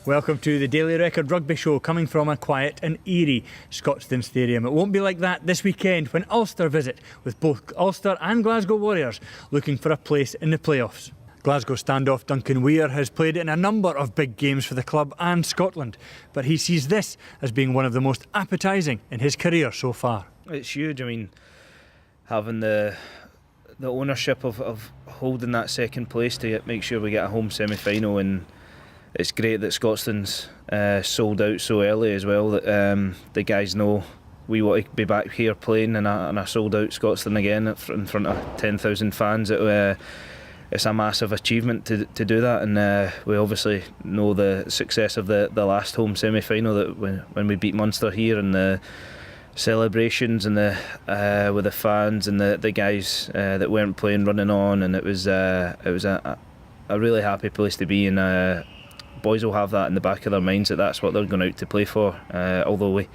Welcome to the Daily Record Rugby Show, coming from a quiet and eerie Scotstoun Stadium. It won't be like that this weekend when Ulster visit, with both Ulster and Glasgow Warriors looking for a place in the playoffs. Glasgow standoff Duncan Weir has played in a number of big games for the club and Scotland, but he sees this as being one of the most appetising in his career so far. It's huge. I mean, having the ownership of holding that second place to make sure we get a home semi-final, and it's great that Scotstoun's sold out so early as well, that the guys know we want to be back here playing in a sold out Scotstoun again in front of 10,000 fans. It's a massive achievement to do that, and we obviously know the success of the last home semi-final, that when we beat Munster here, and the celebrations and with the fans and the guys that weren't playing running on, and it was a really happy place to be, and boys will have that in the back of their minds, that that's what they're going out to play for, although we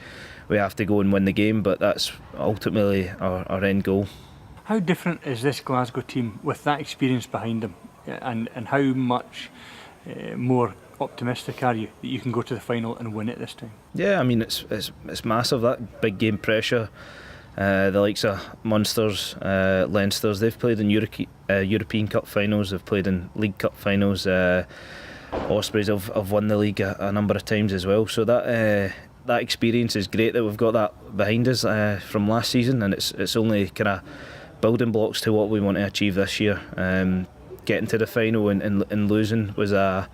have to go and win the game, but that's ultimately our end goal. How different is this Glasgow team with that experience behind them, and how much more optimistic are you that you can go to the final and win it this time? Yeah, I mean, it's massive, that big game pressure. The likes of Munsters, Leinsters, they've played in European Cup finals, they've played in League Cup finals. Ospreys have won the league a number of times as well, so that experience is great that we've got that behind us from last season, and it's only kind of building blocks to what we want to achieve this year. Getting to the final and losing was a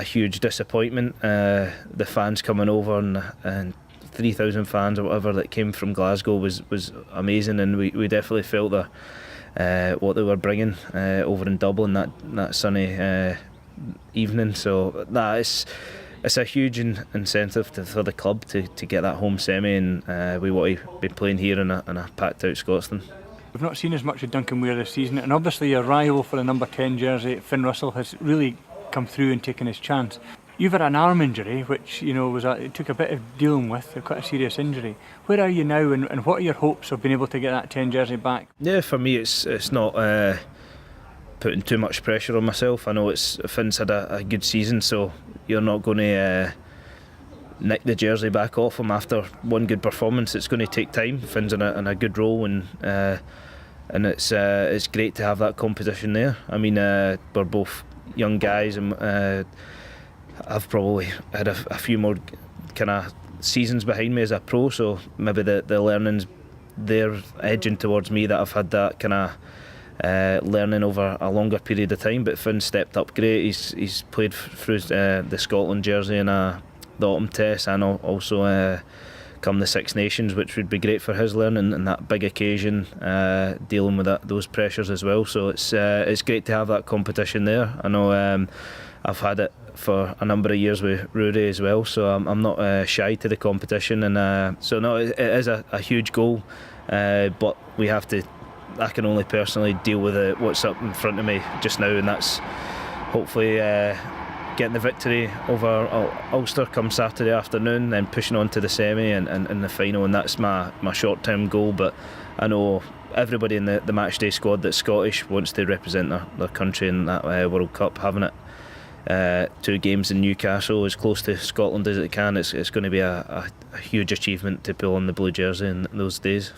huge disappointment. The fans coming over and 3,000 fans or whatever that came from Glasgow was amazing, and we definitely felt what they were bringing over in Dublin that sunny evening. So it's a huge incentive for the club to get that home semi, and we want to be playing here in a packed out Scotstoun. We've not seen as much of Duncan Weir this season, and obviously your rival for the number 10 jersey, Finn Russell, has really come through and taken his chance. You've had an arm injury, which it took a bit of dealing with, quite a serious injury. Where are you now, and what are your hopes of being able to get that 10 jersey back? Yeah, for me it's not putting too much pressure on myself. I know Finn's had a good season, so you're not going to nick the jersey back off him after one good performance. It's going to take time. Finn's in a good role, and it's great to have that competition there. I mean, we're both young guys, and I've probably had a few more kind of seasons behind me as a pro, so maybe the learning's there edging towards me, that I've had that kind of learning over a longer period of time. But Finn stepped up great. He's played through the Scotland jersey in the autumn test, and also come the Six Nations, which would be great for his learning and that big occasion, dealing with those pressures as well. So it's great to have that competition there. I know I've had it for a number of years with Rudy as well, so I'm not shy to the competition, and so no, it is a huge goal, but we have to. I can only personally deal with what's up in front of me just now, and that's hopefully getting the victory over Ulster come Saturday afternoon, then pushing on to the semi and the final, and that's my short-term goal. But I know everybody in the matchday squad that's Scottish wants to represent their country in that World Cup. Having it 2 games in Newcastle, as close to Scotland as it can, it's going to be a huge achievement to pull on the blue jersey in those days.